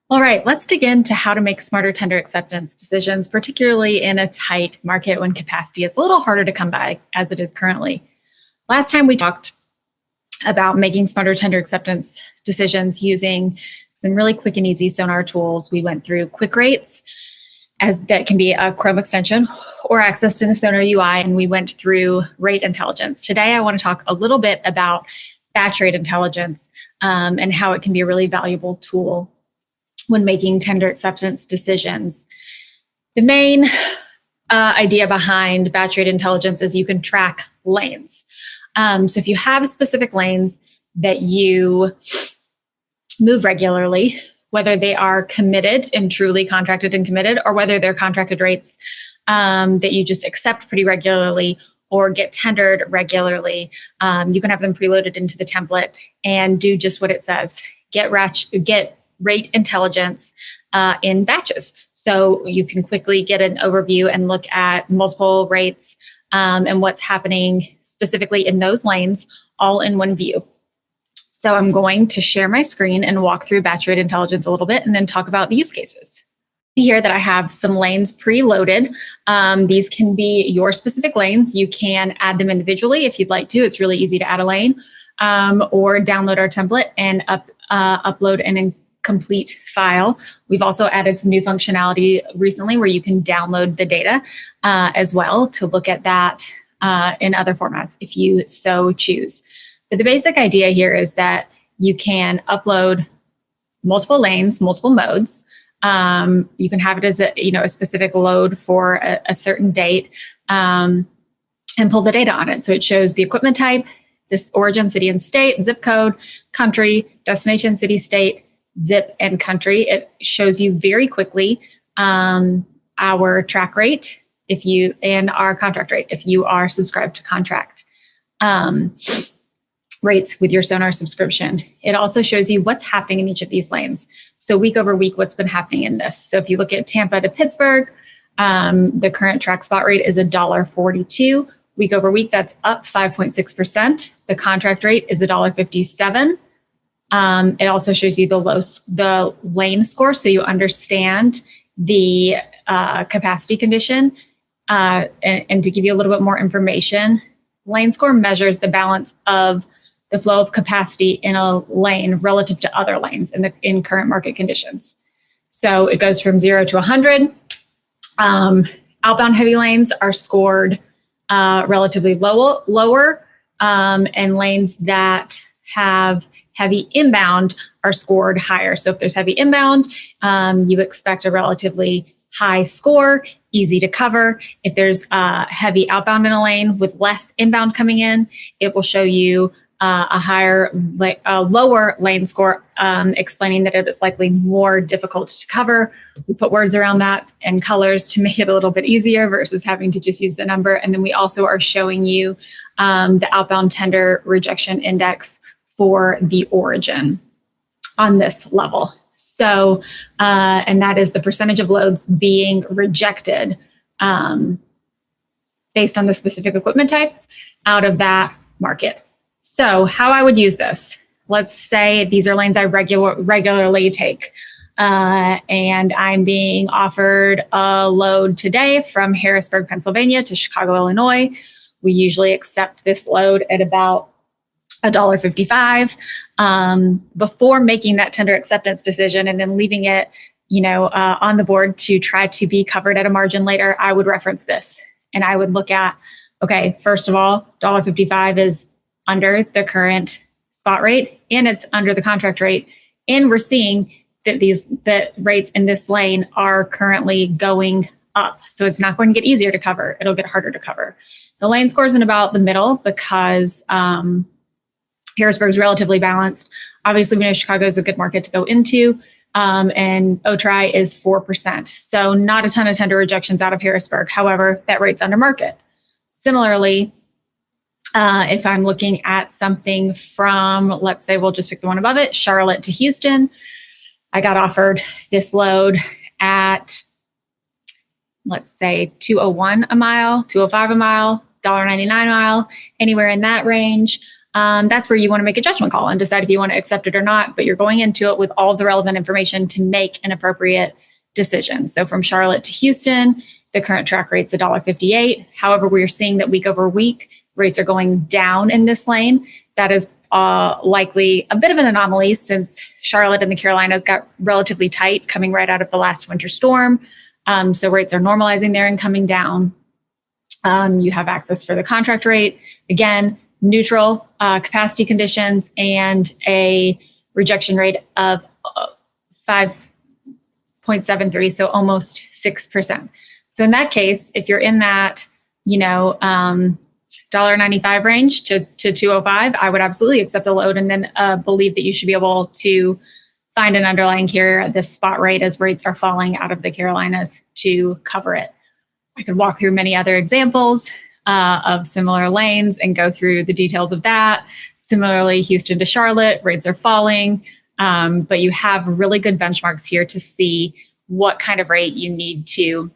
All right, let's dig into how to make smarter tender acceptance decisions, particularly in a tight market when capacity is a little harder to come by as it is currently. Last time we talked about making smarter tender acceptance decisions using some really quick and easy SONAR tools. We went through quick rates, as that can be a Chrome extension or accessed in the SONAR UI, and we went through rate intelligence. Today, I want to talk a little bit about batch rate intelligence and how it can be a really valuable tool when making tender acceptance decisions. The main idea behind batch rate intelligence is you can track lanes. So if you have specific lanes that you move regularly, whether they are committed and truly contracted and committed, or whether they're contracted rates that you just accept pretty regularly or get tendered regularly, you can have them preloaded into the template and do just what it says. Get rate intelligence in batches. So you can quickly get an overview and look at multiple rates and what's happening specifically in those lanes all in one view. So I'm going to share my screen and walk through batch rate intelligence a little bit and then talk about the use cases. Here that I have some lanes preloaded. These can be your specific lanes. You can add them individually if you'd like to. It's really easy to add a lane or download our template and upload an complete file. We've also added some new functionality recently where you can download the data as well to look at that in other formats if you so choose. But the basic idea here is that you can upload multiple lanes, multiple modes. You can have it as a specific load for a certain date and pull the data on it. So it shows the equipment type, this origin, city and state, zip code, country, destination, city, state, zip, and country. It shows you very quickly our track rate and our contract rate if you are subscribed to contract rates with your SONAR subscription. It also shows you what's happening in each of these lanes. So week over week, what's been happening in this. So if you look at Tampa to Pittsburgh, the current track spot rate is $1.42. Week over week, that's up 5.6%. The contract rate is $1.57. It also shows you the lane score, so you understand the capacity condition. And to give you a little bit more information, lane score measures the balance of the flow of capacity in a lane relative to other lanes in current market conditions. So it goes from 0 to 100. Outbound heavy lanes are scored relatively lower, and lanes that have heavy inbound are scored higher. So if there's heavy inbound, you expect a relatively high score, easy to cover. If there's heavy outbound in a lane with less inbound coming in, it will show you a lower lane score, explaining that it is likely more difficult to cover. We put words around that and colors to make it a little bit easier versus having to just use the number. And then we also are showing you the outbound tender rejection index for the origin on this level. So, and that is the percentage of loads being rejected based on the specific equipment type out of that market. So how I would use this, let's say these are lanes I regularly take, and I'm being offered a load today from Harrisburg, Pennsylvania to Chicago, Illinois. We usually accept this load at about $1.55 before making that tender acceptance decision and then leaving it, on the board to try to be covered at a margin later. I would reference this and I would look at, okay, first of all, $1.55 is under the current spot rate and it's under the contract rate. And we're seeing that the rates in this lane are currently going up. So it's not going to get easier to cover. It'll get harder to cover. The lane score is in about the middle because Harrisburg is relatively balanced. Obviously, we know Chicago is a good market to go into, and OTRI is 4%. So not a ton of tender rejections out of Harrisburg. However, that rate's under market. Similarly, if I'm looking at something from, let's say, we'll just pick the one above it, Charlotte to Houston, I got offered this load at, let's say, $2.01 a mile, $2.05 a mile, $1.99 a mile, anywhere in that range. that's where you want to make a judgment call and decide if you want to accept it or not. But you're going into it with all of the relevant information to make an appropriate decision. So from Charlotte to Houston, the current track rate's $1.58. However, we're seeing that week over week, rates are going down in this lane. That is likely a bit of an anomaly since Charlotte and the Carolinas got relatively tight coming right out of the last winter storm. So rates are normalizing there and coming down. You have access for the contract rate. Again, neutral capacity conditions and a rejection rate of 5.73, so almost 6%. So in that case, if you're in that, $1.95 range to $2.05, I would absolutely accept the load and then believe that you should be able to find an underlying carrier at this spot rate as rates are falling out of the Carolinas to cover it. I could walk through many other examples of similar lanes and go through the details of that. Similarly, Houston to Charlotte, rates are falling, but you have really good benchmarks here to see what kind of rate you need to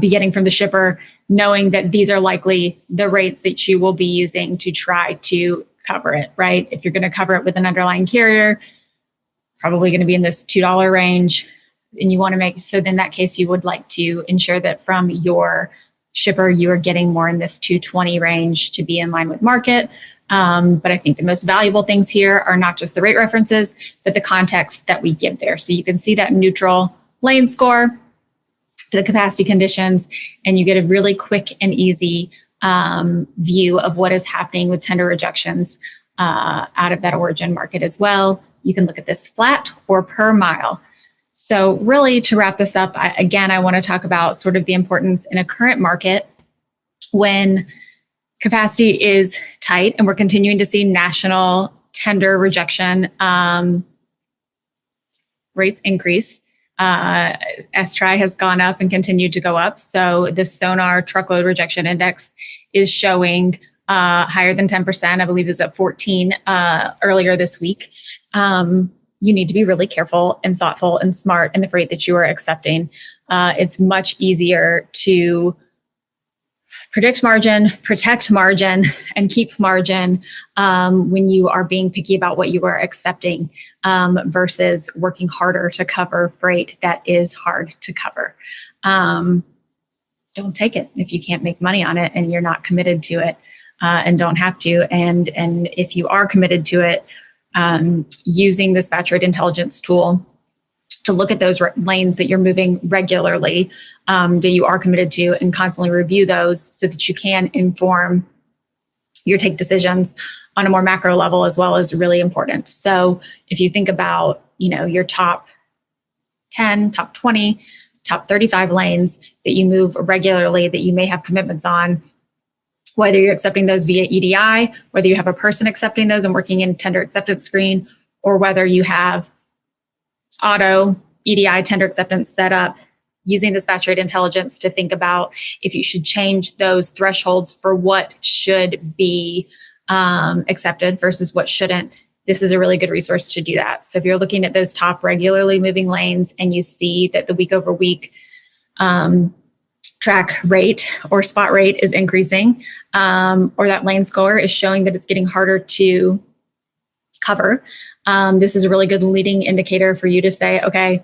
be getting from the shipper, knowing that these are likely the rates that you will be using to try to cover it, right? If you're going to cover it with an underlying carrier, probably going to be in this $2 range. And you want to so then in that case, you would like to ensure that from your shipper, you are getting more in this $2.20 range to be in line with market. But I think the most valuable things here are not just the rate references, but the context that we give there. So you can see that neutral lane score for the capacity conditions, and you get a really quick and easy view of what is happening with tender rejections out of that origin market as well. You can look at this flat or per mile. So really, to wrap this up, I want to talk about sort of the importance in a current market when capacity is tight and we're continuing to see national tender rejection rates increase. S-Tri has gone up and continued to go up. So the SONAR truckload rejection index is showing higher than 10%. I believe it was up 14 earlier this week. You need to be really careful and thoughtful and smart in the freight that you are accepting. It's much easier to predict margin, protect margin, and keep margin when you are being picky about what you are accepting versus working harder to cover freight that is hard to cover. Don't take it if you can't make money on it and you're not committed to it and don't have to. And if you are committed to it, using this batch rate intelligence tool to look at those lanes that you're moving regularly, that you are committed to, and constantly review those so that you can inform your take decisions on a more macro level as well is really important. So if you think about, your top 10, top 20, top 35 lanes that you move regularly, that you may have commitments on, whether you're accepting those via EDI, whether you have a person accepting those and working in tender acceptance screen, or whether you have auto EDI tender acceptance set up, using this batch rate intelligence to think about if you should change those thresholds for what should be accepted versus what shouldn't. This is a really good resource to do that. So if you're looking at those top regularly moving lanes and you see that the week over week track rate or spot rate is increasing, or that lane score is showing that it's getting harder to cover, this is a really good leading indicator for you to say, okay,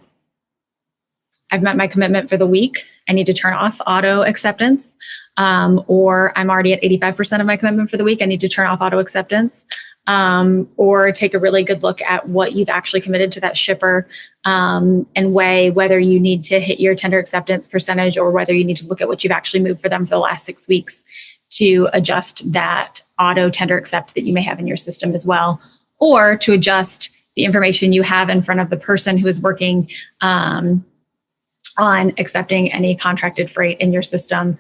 I've met my commitment for the week. I need to turn off auto acceptance, or I'm already at 85% of my commitment for the week. I need to turn off auto acceptance, or take a really good look at what you've actually committed to that shipper, and weigh whether you need to hit your tender acceptance percentage or whether you need to look at what you've actually moved for them for the last 6 weeks to adjust that auto tender accept that you may have in your system as well, or to adjust the information you have in front of the person who is working on accepting any contracted freight in your system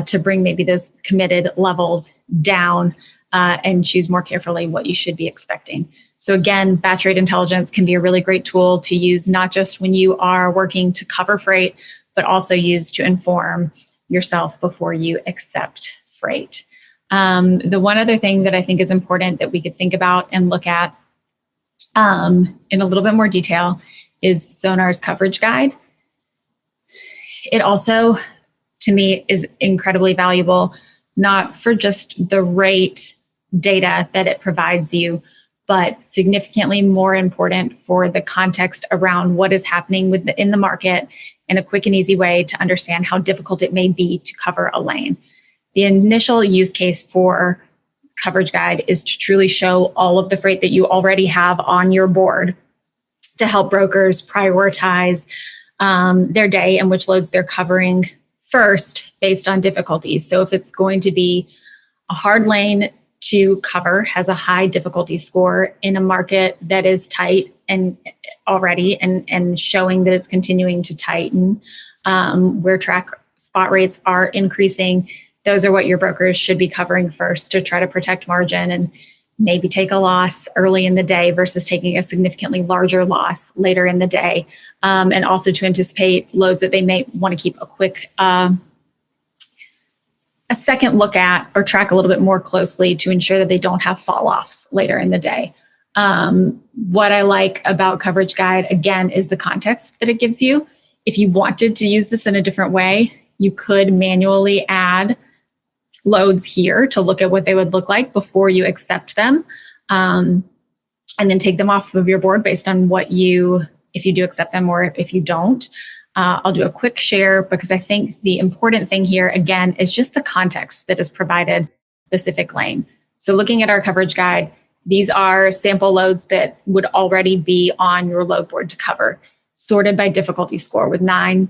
to bring maybe those committed levels down and choose more carefully what you should be expecting. So again, batch rate intelligence can be a really great tool to use, not just when you are working to cover freight, but also use to inform yourself before you accept freight. The one other thing that I think is important that we could think about and look at in a little bit more detail is SONAR's coverage guide. It also, to me, is incredibly valuable, not for just the rate data that it provides you, but significantly more important for the context around what is happening in the market and a quick and easy way to understand how difficult it may be to cover a lane. The initial use case for Coverage Guide is to truly show all of the freight that you already have on your board to help brokers prioritize their day and which loads they're covering first based on difficulties. So if it's going to be a hard lane to cover, has a high difficulty score in a market that is tight and already and showing that it's continuing to tighten, where track spot rates are increasing, those are what your brokers should be covering first to try to protect margin and maybe take a loss early in the day versus taking a significantly larger loss later in the day. And also to anticipate loads that they may want to keep a quick, a second look at or track a little bit more closely to ensure that they don't have fall offs later in the day. What I like about Coverage Guide, again, is the context that it gives you. If you wanted to use this in a different way, you could manually add loads here to look at what they would look like before you accept them, and then take them off of your board based on if you do accept them or if you don't. I'll do a quick share because I think the important thing here, again, is just the context that is provided specific lane. So looking at our Coverage Guide, these are sample loads that would already be on your load board to cover, sorted by difficulty score, with 9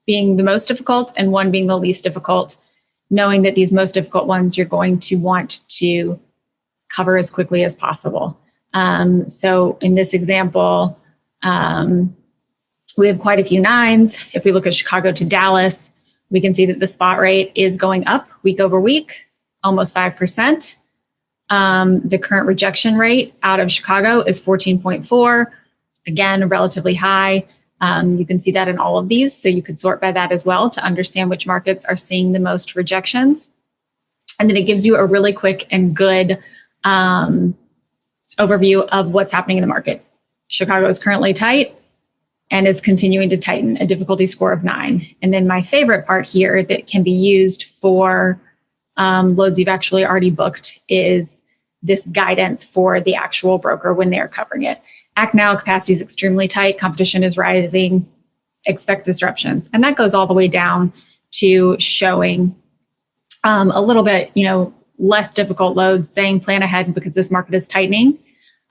being the most difficult and 1 being the least difficult, knowing that these most difficult ones you're going to want to cover as quickly as possible. So in this example, we have quite a few 9s. If we look at Chicago to Dallas, we can see that the spot rate is going up week over week, almost 5%. The current rejection rate out of Chicago is 14.4, again, relatively high. You can see that in all of these, so you could sort by that as well to understand which markets are seeing the most rejections. And then it gives you a really quick and good overview of what's happening in the market. Chicago is currently tight and is continuing to tighten, a difficulty score of 9. And then my favorite part here that can be used for loads you've actually already booked is this guidance for the actual broker when they're covering it. Act now, capacity is extremely tight, competition is rising, expect disruptions. And that goes all the way down to showing a little bit, less difficult loads, saying plan ahead because this market is tightening.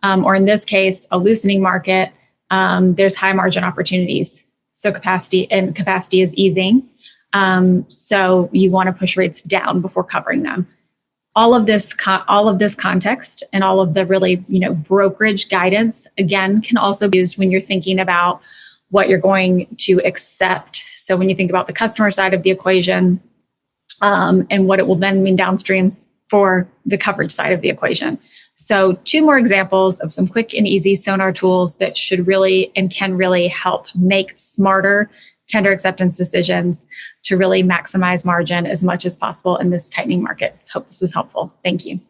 Or in this case, a loosening market, there's high margin opportunities. So capacity is easing. So you want to push rates down before covering them. All of this context and all of the really, brokerage guidance, again, can also be used when you're thinking about what you're going to accept. So when you think about the customer side of the equation, and what it will then mean downstream for the coverage side of the equation. So 2 more examples of some quick and easy SONAR tools that should really and can really help make smarter tender acceptance decisions to really maximize margin as much as possible in this tightening market. Hope this was helpful. Thank you.